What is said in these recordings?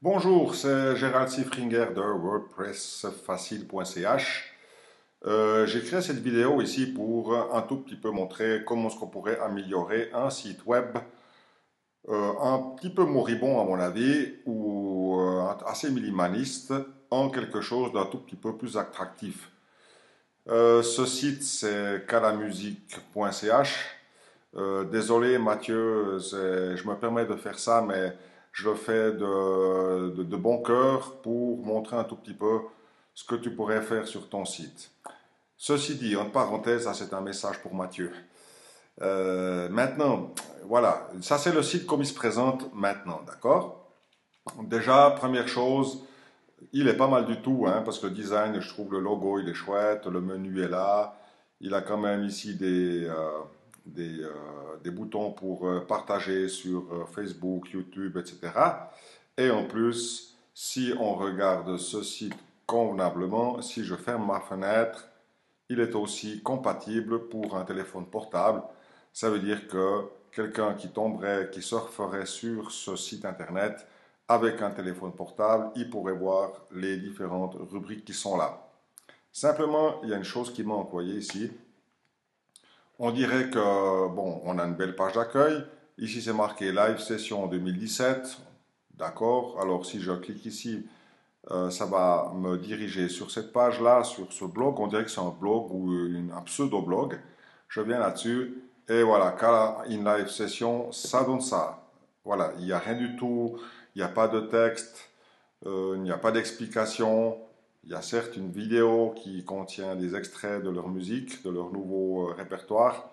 Bonjour, c'est Gérald Sifringer de WordPressFacile.ch. J'ai créé cette vidéo ici pour un tout petit peu montrer comment est-ce qu'on pourrait améliorer un site web un petit peu moribond à mon avis ou assez minimaliste en quelque chose d'un tout petit peu plus attractif. Ce site c'est calamusique.ch. Désolé Mathieu, je me permets de faire ça, mais je le fais de bon cœur pour montrer un tout petit peu ce que tu pourrais faire sur ton site. Ceci dit, entre parenthèses, ça c'est un message pour Mathieu. Maintenant, voilà, ça c'est le site comme il se présente maintenant, d'accord? Déjà, première chose, il est pas mal du tout, hein, parce que le design, je trouve le logo, il est chouette, le menu est là, il a quand même ici des boutons pour partager sur Facebook, YouTube, etc. Et en plus, si on regarde ce site convenablement, si je ferme ma fenêtre, il est aussi compatible pour un téléphone portable. Ça veut dire que quelqu'un qui tomberait, qui surferait sur ce site internet avec un téléphone portable, il pourrait voir les différentes rubriques qui sont là. Simplement, il y a une chose qui manque, vous voyez ici. On dirait que, bon, on a une belle page d'accueil. Ici, c'est marqué Live Session 2017. D'accord. Alors, si je clique ici, ça va me diriger sur cette page-là, sur ce blog. On dirait que c'est un blog ou un pseudo-blog. Je viens là-dessus et voilà, Kala in Live Session, ça donne ça. Voilà, il n'y a rien du tout, il n'y a pas de texte, il n'y a pas d'explication. Il y a certes une vidéo qui contient des extraits de leur musique, de leur nouveau répertoire,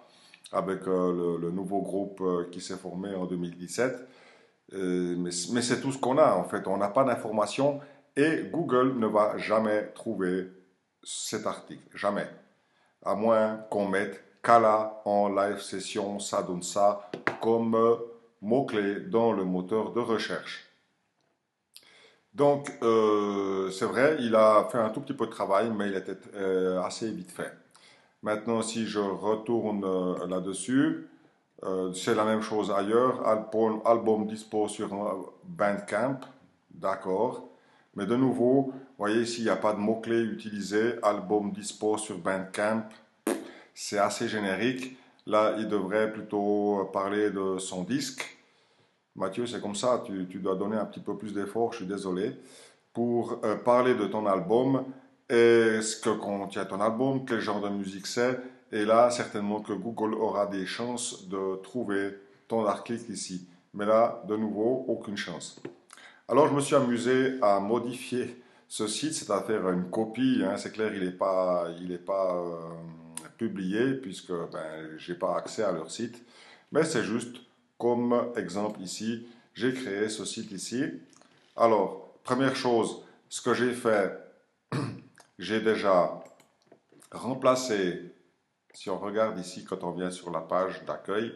avec le nouveau groupe qui s'est formé en 2017. Mais c'est tout ce qu'on a en fait. On n'a pas d'informations et Google ne va jamais trouver cet article. Jamais. À moins qu'on mette Kala en live session, ça donne ça comme mot-clé dans le moteur de recherche. Donc, c'est vrai, il a fait un tout petit peu de travail, mais il était assez vite fait. Maintenant, si je retourne là-dessus, c'est la même chose ailleurs. Album dispo sur Bandcamp, d'accord. Mais de nouveau, vous voyez ici, il n'y a pas de mots-clés utilisés. Album dispo sur Bandcamp, c'est assez générique. Là, il devrait plutôt parler de son disque. Mathieu, c'est comme ça, tu dois donner un petit peu plus d'effort, je suis désolé, pour parler de ton album et ce que contient ton album, quel genre de musique c'est. Et là, certainement que Google aura des chances de trouver ton article ici. Mais là, de nouveau, aucune chance. Alors, je me suis amusé à modifier ce site, c'est-à-dire une copie. Hein, c'est clair, il est pas publié puisque ben, j'ai pas accès à leur site. Mais c'est juste comme exemple ici, j'ai créé ce site ici. Alors, première chose, ce que j'ai fait, j'ai déjà remplacé, si on regarde ici, quand on vient sur la page d'accueil,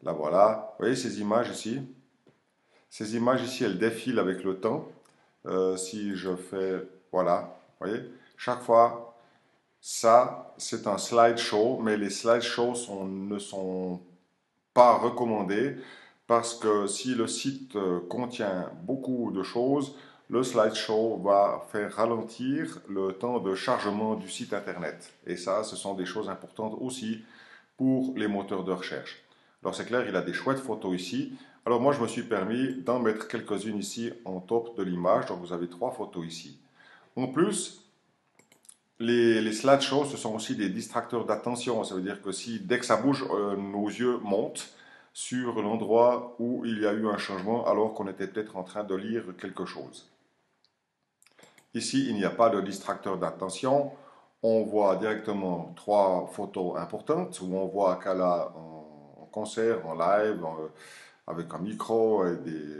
là voilà, vous voyez ces images ici? Ces images ici, elles défilent avec le temps. Si je fais, voilà, vous voyez, chaque fois, ça, c'est un slideshow, mais les slideshows ne sont pas recommandés parce que si le site contient beaucoup de choses, le slideshow va faire ralentir le temps de chargement du site internet. Et ça, ce sont des choses importantes aussi pour les moteurs de recherche. Alors c'est clair, il a des chouettes photos ici. Alors moi, je me suis permis d'en mettre quelques-unes ici en top de l'image. Donc vous avez trois photos ici. En plus, les slideshows, ce sont aussi des distracteurs d'attention. Ça veut dire que si, dès que ça bouge, nos yeux montent sur l'endroit où il y a eu un changement alors qu'on était peut-être en train de lire quelque chose. Ici, il n'y a pas de distracteur d'attention. On voit directement trois photos importantes où on voit Kala en concert, en live, avec un micro, et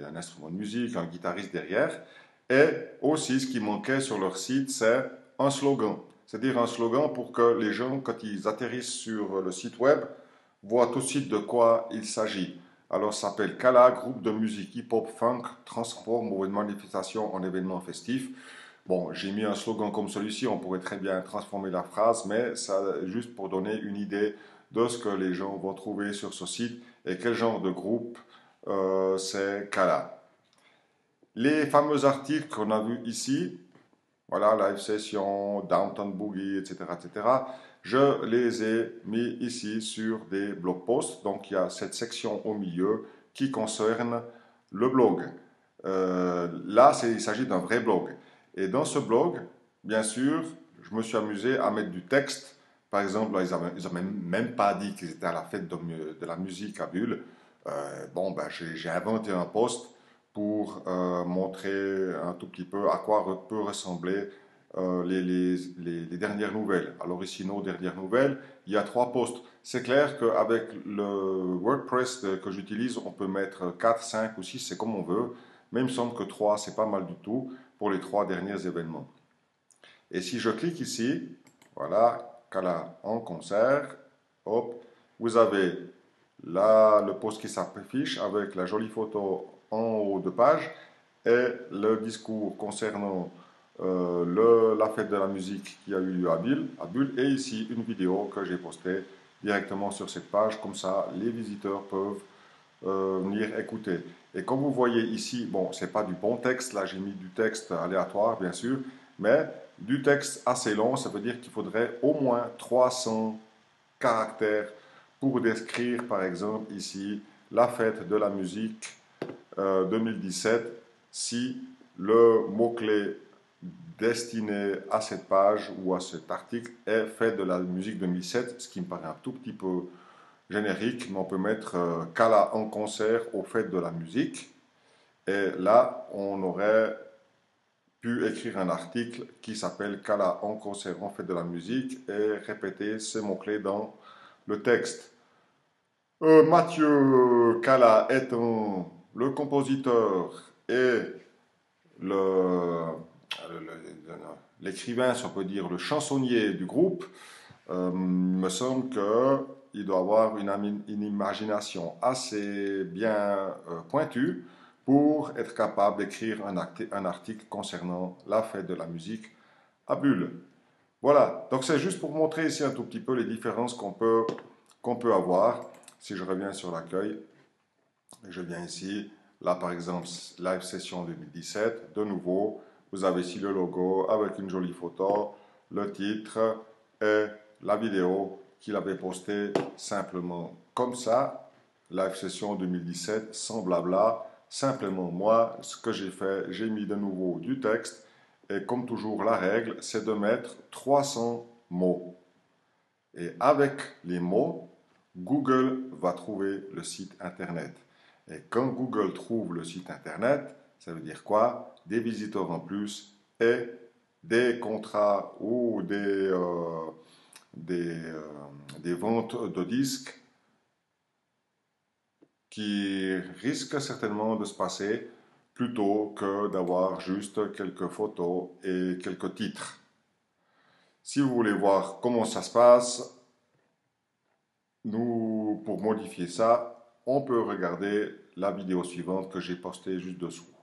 un instrument de musique, un guitariste derrière. Et aussi, ce qui manquait sur leur site, c'est un slogan. C'est-à-dire un slogan pour que les gens, quand ils atterrissent sur le site web, voient tout de suite de quoi il s'agit. Alors, ça s'appelle Kala, groupe de musique hip-hop funk, transforme une manifestation en événement festif. Bon, j'ai mis un slogan comme celui-ci, on pourrait très bien transformer la phrase, mais ça, juste pour donner une idée de ce que les gens vont trouver sur ce site et quel genre de groupe c'est Kala. Les fameux articles qu'on a vus ici, voilà, live session, Downtown Boogie, etc., etc., je les ai mis ici sur des blog posts. Donc, il y a cette section au milieu qui concerne le blog. Là, il s'agit d'un vrai blog. Et dans ce blog, bien sûr, je me suis amusé à mettre du texte. Par exemple, là, ils n'avaient même pas dit qu'ils étaient à la fête de la musique à Bulle. Bon, ben, j'ai inventé un post pour montrer un tout petit peu à quoi peut ressembler les dernières nouvelles. Alors ici, nos dernières nouvelles, il y a 3 posts. C'est clair qu'avec le WordPress que j'utilise, on peut mettre 4, 5 ou 6, c'est comme on veut. Mais il me semble que 3, c'est pas mal du tout pour les 3 derniers événements. Et si je clique ici, voilà, Kala en concert, hop, vous avez là le post qui s'affiche avec la jolie photo en haut de page et le discours concernant la fête de la musique qui a eu lieu à Bulle, et ici une vidéo que j'ai postée directement sur cette page, comme ça les visiteurs peuvent venir écouter. Et comme vous voyez ici, bon, c'est pas du bon texte, là j'ai mis du texte aléatoire bien sûr, mais du texte assez long, ça veut dire qu'il faudrait au moins 300 caractères pour décrire par exemple ici la fête de la musique 2017 si le mot-clé destiné à cette page ou à cet article est fait de la musique 2007, ce qui me paraît un tout petit peu générique, mais on peut mettre Kala en concert au fait de la musique. Et là, on aurait pu écrire un article qui s'appelle Kala en concert en fait de la musique et répéter ces mots-clés dans le texte. Mathieu Kala étant le compositeur et l'écrivain, si on peut dire, le chansonnier du groupe, il me semble qu'il doit avoir une imagination assez bien pointue pour être capable d'écrire un article concernant la fête de la musique à Bulle. Voilà, donc c'est juste pour montrer ici un tout petit peu les différences qu'on peut avoir. Si je reviens sur l'accueil, je viens ici, là par exemple, live session 2017, de nouveau, vous avez ici le logo avec une jolie photo, le titre et la vidéo qu'il avait postée simplement comme ça, live session 2017, sans blabla, simplement moi, ce que j'ai fait, j'ai mis de nouveau du texte, et comme toujours la règle, c'est de mettre 300 mots. Et avec les mots, Google va trouver le site internet. Et quand Google trouve le site internet, ça veut dire quoi? Des visiteurs en plus et des contrats ou des ventes de disques qui risquent certainement de se passer plutôt que d'avoir juste quelques photos et quelques titres. Si vous voulez voir comment ça se passe, pour modifier ça, on peut regarder la vidéo suivante que j'ai postée juste dessous.